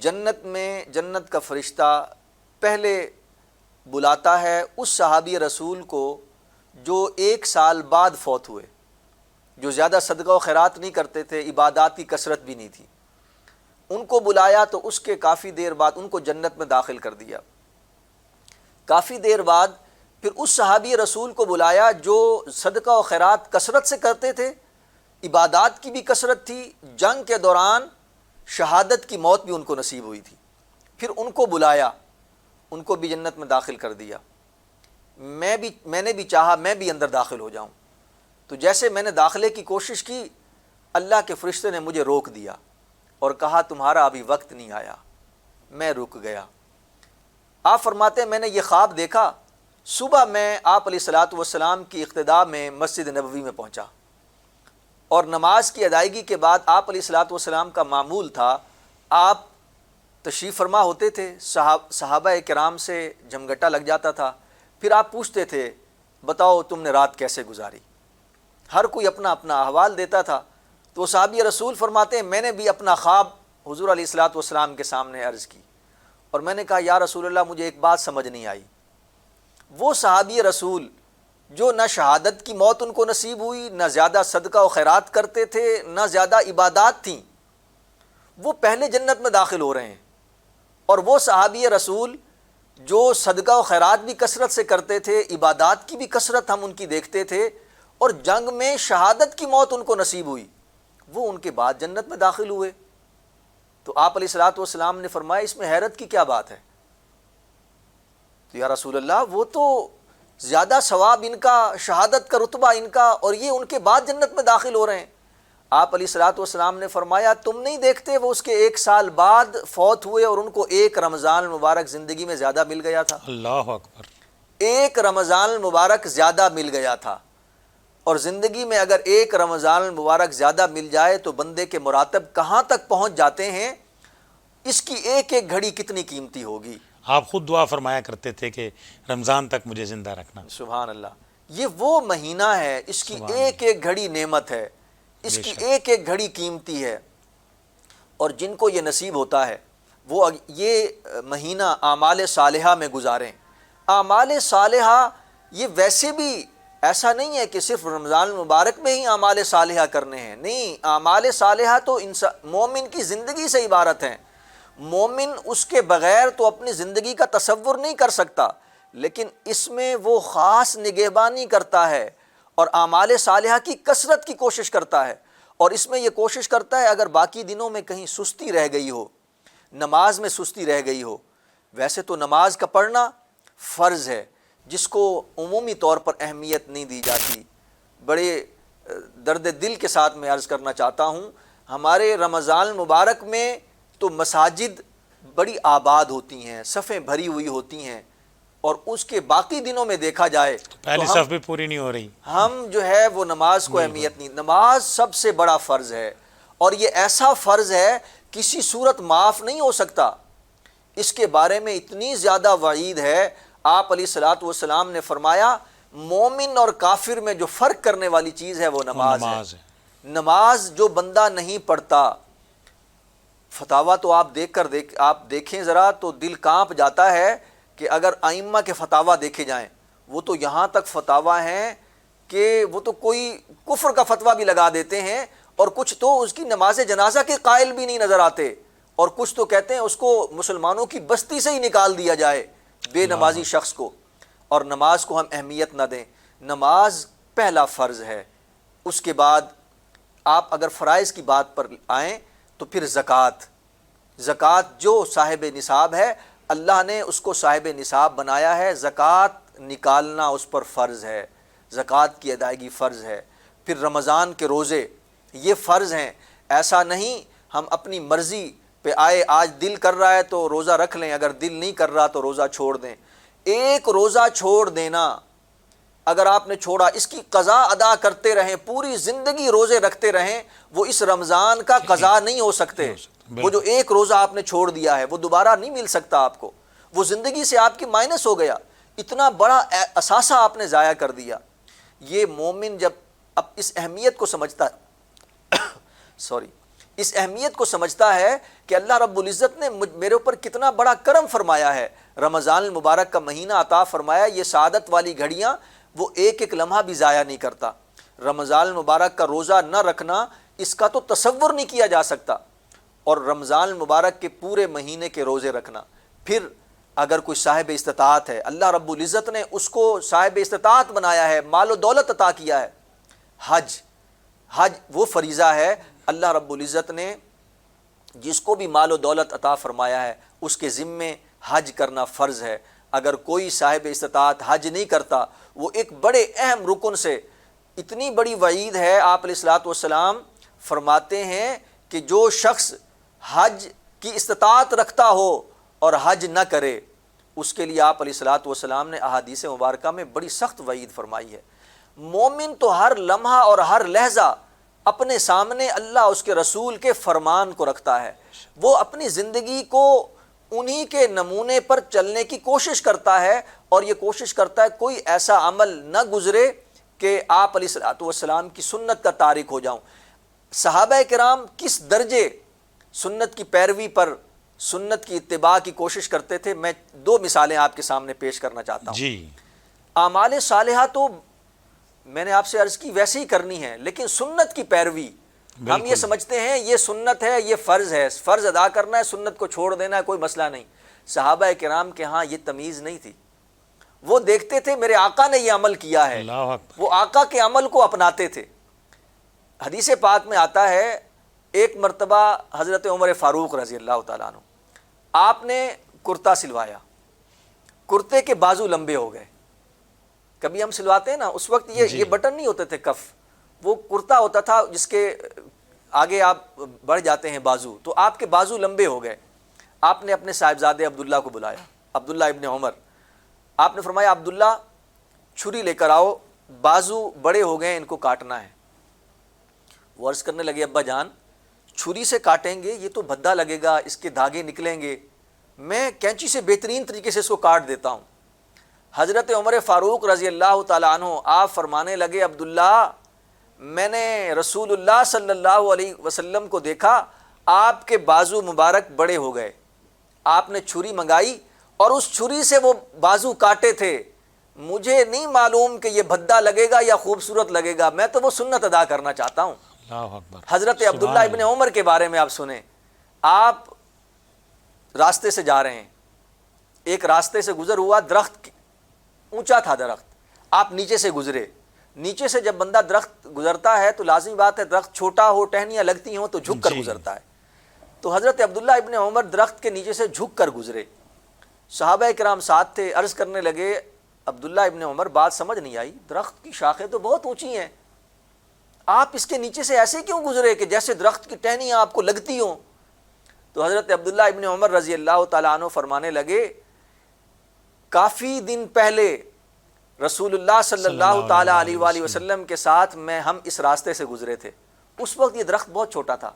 جنت میں جنت کا فرشتہ پہلے بلاتا ہے اس صحابی رسول کو جو 1 سال بعد فوت ہوئے، جو زیادہ صدقہ و خیرات نہیں کرتے تھے، عبادات کی کثرت بھی نہیں تھی. ان کو بلایا تو اس کے کافی دیر بعد ان کو جنت میں داخل کر دیا. کافی دیر بعد پھر اس صحابی رسول کو بلایا جو صدقہ و خیرات کثرت سے کرتے تھے، عبادات کی بھی کثرت تھی، جنگ کے دوران شہادت کی موت بھی ان کو نصیب ہوئی تھی. پھر ان کو بلایا، ان کو بھی جنت میں داخل کر دیا. میں نے بھی چاہا میں بھی اندر داخل ہو جاؤں. تو جیسے میں نے داخلے کی کوشش کی، اللہ کے فرشتے نے مجھے روک دیا اور کہا تمہارا ابھی وقت نہیں آیا. میں رک گیا. آپ فرماتے ہیں میں نے یہ خواب دیکھا. صبح میں آپ علیہ الصلاۃ والسلام کی اقتداء میں مسجد نبوی میں پہنچا اور نماز کی ادائیگی کے بعد آپ علیہ الصلاۃ والسلام کا معمول تھا، آپ تشریف فرما ہوتے تھے، صحابہ کرام سے جھمگٹا لگ جاتا تھا. پھر آپ پوچھتے تھے بتاؤ تم نے رات کیسے گزاری. ہر کوئی اپنا اپنا احوال دیتا تھا. تو صحابی رسول فرماتے ہیں میں نے بھی اپنا خواب حضور علیہ الصلاۃ والسلام کے سامنے عرض کی اور میں نے کہا یا رسول اللہ مجھے ایک بات سمجھ نہیں آئی. وہ صحابی رسول جو نہ شہادت کی موت ان کو نصیب ہوئی، نہ زیادہ صدقہ و خیرات کرتے تھے، نہ زیادہ عبادات تھیں، وہ پہلے جنت میں داخل ہو رہے ہیں. اور وہ صحابی رسول جو صدقہ و خیرات بھی کثرت سے کرتے تھے، عبادات کی بھی کثرت ہم ان کی دیکھتے تھے، اور جنگ میں شہادت کی موت ان کو نصیب ہوئی، وہ ان کے بعد جنت میں داخل ہوئے. تو آپ علیہ الصلاۃ والسلام نے فرمایا اس میں حیرت کی کیا بات ہے؟ تو یا رسول اللہ وہ تو زیادہ ثواب ان کا، شہادت کا رتبہ ان کا، اور یہ ان کے بعد جنت میں داخل ہو رہے ہیں. آپ علیہ الصلاۃ والسلام نے فرمایا تم نہیں دیکھتے وہ اس کے 1 سال بعد فوت ہوئے اور ان کو 1 رمضان المبارک زندگی میں زیادہ مل گیا تھا. اللہ اکبر. 1 رمضان المبارک زیادہ مل گیا تھا. اور زندگی میں اگر 1 رمضان المبارک زیادہ مل جائے تو بندے کے مراتب کہاں تک پہنچ جاتے ہیں، اس کی ایک ایک گھڑی کتنی قیمتی ہوگی. آپ خود دعا فرمایا کرتے تھے کہ رمضان تک مجھے زندہ رکھنا. سبحان اللہ. یہ وہ مہینہ ہے، اس کی ایک ایک گھڑی نعمت ہے، اس کی ایک ایک گھڑی قیمتی ہے. اور جن کو یہ نصیب ہوتا ہے وہ یہ مہینہ اعمال صالحہ میں گزاریں. اعمال صالحہ یہ ویسے بھی ایسا نہیں ہے کہ صرف رمضان المبارک میں ہی اعمال صالحہ کرنے ہیں، نہیں، اعمال صالحہ تو مومن کی زندگی سے عبارت ہیں. مومن اس کے بغیر تو اپنی زندگی کا تصور نہیں کر سکتا، لیکن اس میں وہ خاص نگہبانی کرتا ہے اور اعمال صالحہ کی کثرت کی کوشش کرتا ہے. اور اس میں یہ کوشش کرتا ہے اگر باقی دنوں میں کہیں سستی رہ گئی ہو، نماز میں سستی رہ گئی ہو، ویسے تو نماز کا پڑھنا فرض ہے جس کو عمومی طور پر اہمیت نہیں دی جاتی. بڑے درد دل کے ساتھ میں عرض کرنا چاہتا ہوں، ہمارے رمضان المبارک میں تو مساجد بڑی آباد ہوتی ہیں، صفیں بھری ہوئی ہوتی ہیں، اور اس کے باقی دنوں میں دیکھا جائے پہلی صف بھی پوری نہیں ہو رہی. ہم جو ہے وہ نماز کو اہمیت نہیں. نماز سب سے بڑا فرض ہے، اور یہ ایسا فرض ہے کسی صورت معاف نہیں ہو سکتا. اس کے بارے میں اتنی زیادہ وعید ہے. آپ علیہ الصلاۃ والسلام نے فرمایا مومن اور کافر میں جو فرق کرنے والی چیز ہے وہ نماز ہے. نماز جو بندہ نہیں پڑھتا، فتاویٰ تو آپ دیکھیں ذرا تو دل کانپ جاتا ہے کہ اگر ائمہ کے فتاویٰ دیکھے جائیں، وہ تو یہاں تک فتاویٰ ہیں کہ وہ تو کوئی کفر کا فتویٰ بھی لگا دیتے ہیں، اور کچھ تو اس کی نماز جنازہ کے قائل بھی نہیں نظر آتے، اور کچھ تو کہتے ہیں اس کو مسلمانوں کی بستی سے ہی نکال دیا جائے بے نمازی شخص کو، اور نماز کو ہم اہمیت نہ دیں. نماز پہلا فرض ہے. اس کے بعد آپ اگر فرائض کی بات پر آئیں تو پھر زکوٰۃ جو صاحب نصاب ہے اللہ نے اس کو صاحب نصاب بنایا ہے، زکوٰۃ نکالنا اس پر فرض ہے، زکوٰۃ کی ادائیگی فرض ہے. پھر رمضان کے روزے یہ فرض ہیں. ایسا نہیں ہم اپنی مرضی پہ آئے آج دل کر رہا ہے تو روزہ رکھ لیں، اگر دل نہیں کر رہا تو روزہ چھوڑ دیں. ایک روزہ چھوڑ دینا اگر آپ نے چھوڑا، اس کی قضا ادا کرتے رہیں، پوری زندگی روزے رکھتے رہیں، وہ اس رمضان کا قضا نہیں ہو سکتے. وہ جو ایک روزہ آپ نے چھوڑ دیا ہے وہ دوبارہ نہیں مل سکتا آپ کو، وہ زندگی سے آپ کی مائنس ہو گیا. اتنا بڑا اثاثہ آپ نے ضائع کر دیا. یہ مومن جب اب اس اہمیت کو سمجھتا ہے اس اہمیت کو سمجھتا ہے کہ اللہ رب العزت نے میرے اوپر کتنا بڑا کرم فرمایا ہے، رمضان المبارک کا مہینہ عطا فرمایا، یہ سعادت والی گھڑیاں وہ ایک ایک لمحہ بھی ضائع نہیں کرتا۔ رمضان المبارک کا روزہ نہ رکھنا اس کا تو تصور نہیں کیا جا سکتا، اور رمضان المبارک کے پورے مہینے کے روزے رکھنا۔ پھر اگر کوئی صاحب استطاعت ہے، اللہ رب العزت نے اس کو صاحب استطاعت بنایا ہے، مال و دولت عطا کیا ہے، حج وہ فریضہ ہے، اللہ رب العزت نے جس کو بھی مال و دولت عطا فرمایا ہے اس کے ذمے حج کرنا فرض ہے۔ اگر کوئی صاحب استطاعت حج نہیں کرتا، وہ ایک بڑے اہم رکن سے، اتنی بڑی وعید ہے، آپ علیہ الصلوۃ والسلام فرماتے ہیں کہ جو شخص حج کی استطاعت رکھتا ہو اور حج نہ کرے، اس کے لیے آپ علیہ الصلوۃ والسلام نے احادیث مبارکہ میں بڑی سخت وعید فرمائی ہے۔ مومن تو ہر لمحہ اور ہر لحظہ اپنے سامنے اللہ اس کے رسول کے فرمان کو رکھتا ہے، وہ اپنی زندگی کو انہی کے نمونے پر چلنے کی کوشش کرتا ہے، اور یہ کوشش کرتا ہے کوئی ایسا عمل نہ گزرے کہ آپ علیہ الصلوۃ والسلام کی سنت کا تارک ہو جاؤں۔ صحابہ کرام کس درجے سنت کی پیروی پر، سنت کی اتباع کی کوشش کرتے تھے، میں دو مثالیں آپ کے سامنے پیش کرنا چاہتا ہوں۔ جی، اعمال صالحہ تو میں نے آپ سے عرض کی ویسے ہی کرنی ہے، لیکن سنت کی پیروی ہم یہ سمجھتے ہیں یہ سنت ہے، یہ فرض ہے، فرض ادا کرنا ہے، سنت کو چھوڑ دینا ہے، کوئی مسئلہ نہیں۔ صحابہ کرام کے ہاں یہ تمیز نہیں تھی، وہ دیکھتے تھے میرے آقا نے یہ عمل کیا ہے، اللہ اکبر، وہ آقا کے عمل کو اپناتے تھے۔ حدیث پاک میں آتا ہے ایک مرتبہ حضرت عمر فاروق رضی اللہ تعالیٰ عنہ، آپ نے کرتا سلوایا، کرتے کے بازو لمبے ہو گئے۔ کبھی ہم سلواتے ہیں نا، اس وقت یہ بٹن نہیں ہوتے تھے کف، وہ کرتا ہوتا تھا جس کے آگے آپ بڑھ جاتے ہیں بازو، تو آپ کے بازو لمبے ہو گئے۔ آپ نے اپنے صاحبزادے عبداللہ کو بلایا، عبداللہ ابن عمر، آپ نے فرمایا عبداللہ چھری لے کر آؤ، بازو بڑے ہو گئے، ان کو کاٹنا ہے۔ وہ عرض کرنے لگے ابا جان چھری سے کاٹیں گے یہ تو بھدا لگے گا، اس کے دھاگے نکلیں گے، میں کینچی سے بہترین طریقے سے اس کو کاٹ دیتا ہوں۔ حضرت عمر فاروق رضی اللہ تعالیٰ عنہ آپ فرمانے لگے عبداللہ میں نے رسول اللہ صلی اللہ علیہ وسلم کو دیکھا، آپ کے بازو مبارک بڑے ہو گئے، آپ نے چھری منگائی اور اس چھری سے وہ بازو کاٹے تھے، مجھے نہیں معلوم کہ یہ بھدا لگے گا یا خوبصورت لگے گا، میں تو وہ سنت ادا کرنا چاہتا ہوں۔ اللہ اکبر۔ حضرت عبداللہ ابن عمر کے بارے میں آپ سنیں، آپ راستے سے جا رہے ہیں، ایک راستے سے گزر ہوا، درخت اونچا تھا درخت، آپ نیچے سے گزرے، نیچے سے جب بندہ درخت گزرتا ہے تو لازمی بات ہے درخت چھوٹا ہو، ٹہنیاں لگتی ہوں تو جھک کر گزرتا ہے، تو حضرت عبداللہ ابن عمر درخت کے نیچے سے جھک کر گزرے۔ صحابہ کرام ساتھ تھے، عرض کرنے لگے عبداللہ ابن عمر بات سمجھ نہیں آئی، درخت کی شاخیں تو بہت اونچی ہیں، آپ اس کے نیچے سے ایسے کیوں گزرے کہ جیسے درخت کی ٹہنیاں آپ کو لگتی ہوں؟ تو حضرت عبداللہ ابن عمر رضی اللہ تعالیٰ عنہ فرمانے لگے کافی دن پہلے رسول اللہ صلی اللہ تعالیٰ علیہ وآلہ وسلم کے ساتھ ہم اس راستے سے گزرے تھے، اس وقت یہ درخت بہت چھوٹا تھا،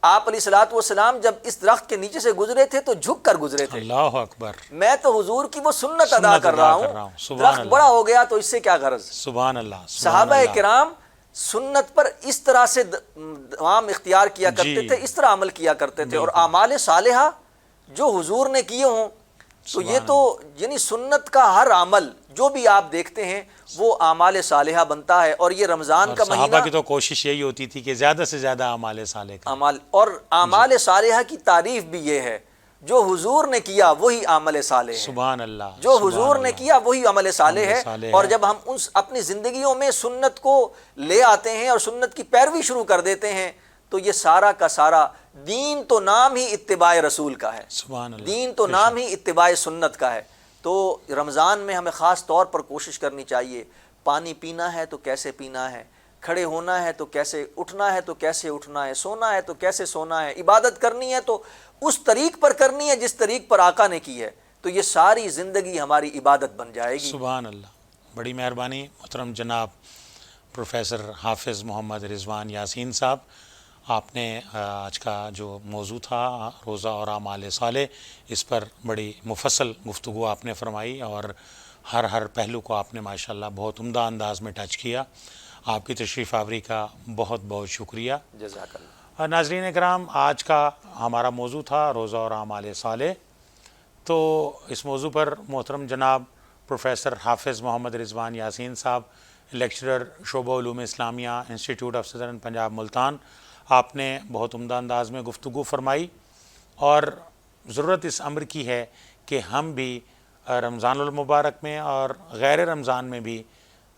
آپ علیہ الصلوۃ والسلام جب اس درخت کے نیچے سے گزرے تھے تو جھک کر گزرے تھے۔ اللہ اکبر، میں تو حضور کی وہ سنت ادا کر رہا ہوں، درخت بڑا ہو گیا تو اس سے کیا غرض؟ سبحان اللہ۔ صحابہ کرام سنت پر اس طرح سے دوام اختیار کیا کرتے تھے، اس طرح عمل کیا کرتے تھے، اور اعمال صالحہ جو حضور نے کیے ہوں تو یہ تو یعنی سنت کا ہر عمل جو بھی آپ دیکھتے ہیں وہ اعمال صالحہ بنتا ہے، اور یہ رمضان کا مہینہ صحابہ کی تو کوشش یہی ہوتی تھی کہ زیادہ سے زیادہ اعمال صالح کا اعمال، اور اعمال صالحہ کی تعریف بھی یہ ہے جو حضور نے کیا وہی عمل صالح ہے، سبحان اللہ، جو حضور نے کیا وہی عمل صالح ہے۔ اور جب ہم اپنی زندگیوں میں سنت کو لے آتے ہیں اور سنت کی پیروی شروع کر دیتے ہیں تو یہ سارا کا سارا دین تو نام ہی اتباع رسول کا ہے، سبحان اللہ، دین تو نام ہی اتباع سنت کا ہے۔ تو رمضان میں ہمیں خاص طور پر کوشش کرنی چاہیے، پانی پینا ہے تو کیسے پینا ہے، کھڑے ہونا ہے تو کیسے اٹھنا ہے، تو کیسے اٹھنا ہے، سونا ہے تو کیسے سونا ہے، عبادت کرنی ہے تو اس طریق پر کرنی ہے جس طریق پر آقا نے کی ہے، تو یہ ساری زندگی ہماری عبادت بن جائے گی۔ سبحان اللہ، بڑی مہربانی محترم جناب پروفیسر حافظ محمد رضوان یاسین صاحب، آپ نے آج کا جو موضوع تھا روزہ اور اعمال صالح، اس پر بڑی مفصل گفتگو آپ نے فرمائی اور ہر پہلو کو آپ نے ماشاءاللہ بہت عمدہ انداز میں ٹچ کیا۔ آپ کی تشریف آوری کا بہت بہت شکریہ۔ جزاک اللہ۔ ناظرین اکرام، آج کا ہمارا موضوع تھا روزہ اور اعمال صالح۔ تو اس موضوع پر محترم جناب پروفیسر حافظ محمد رضوان یاسین صاحب، لیکچرر شعبہ علوم اسلامیہ، institute of southern Punjab Multan, آپ نے بہت عمدہ انداز میں گفتگو فرمائی، اور ضرورت اس امر کی ہے کہ ہم بھی رمضان المبارک میں اور غیر رمضان میں بھی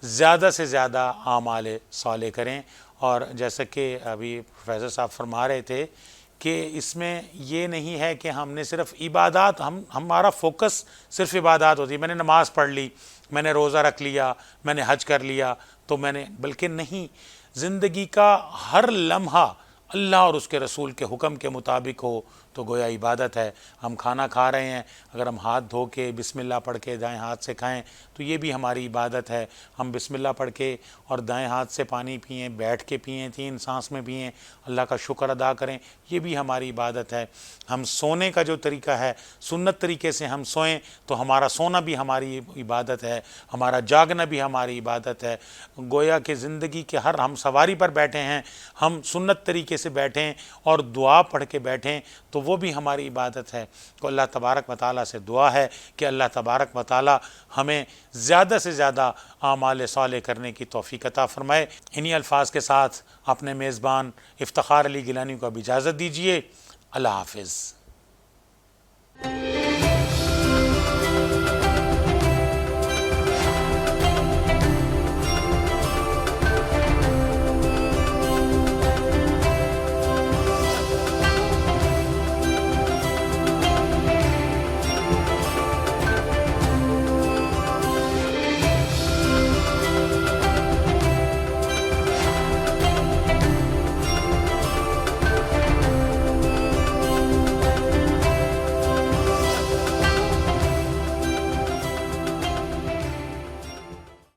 زیادہ سے زیادہ اعمال صالح کریں۔ اور جیسا کہ ابھی پروفیسر صاحب فرما رہے تھے کہ اس میں یہ نہیں ہے کہ ہم نے صرف عبادات، ہمارا فوکس صرف عبادات ہوتی ہے، میں نے نماز پڑھ لی، میں نے روزہ رکھ لیا، میں نے حج کر لیا، تو میں نے، بلکہ نہیں، زندگی کا ہر لمحہ اللہ اور اس کے رسول کے حکم کے مطابق ہو تو گویا عبادت ہے۔ ہم کھانا کھا رہے ہیں، اگر ہم ہاتھ دھو کے بسم اللہ پڑھ کے دائیں ہاتھ سے کھائیں تو یہ بھی ہماری عبادت ہے۔ ہم بسم اللہ پڑھ کے اور دائیں ہاتھ سے پانی پئیں، بیٹھ کے پئیں، 3 سانس میں پئیں، اللہ کا شکر ادا کریں، یہ بھی ہماری عبادت ہے۔ ہم سونے کا جو طریقہ ہے، سنت طریقے سے ہم سوئیں تو ہمارا سونا بھی ہماری عبادت ہے، ہمارا جاگنا بھی ہماری عبادت ہے۔ گویا کہ زندگی کے ہر، ہم سواری پر بیٹھے ہیں، ہم سنت طریقے سے بیٹھیں اور دعا پڑھ کے بیٹھیں تو وہ بھی ہماری عبادت ہے۔ تو اللہ تبارک و تعالیٰ سے دعا ہے کہ اللہ تبارک و تعالیٰ ہمیں زیادہ سے زیادہ اعمال صالح کرنے کی توفیق عطا فرمائے۔ انہی الفاظ کے ساتھ اپنے میزبان افتخار علی گیلانی کو اب اجازت دیجیے۔ اللہ حافظ۔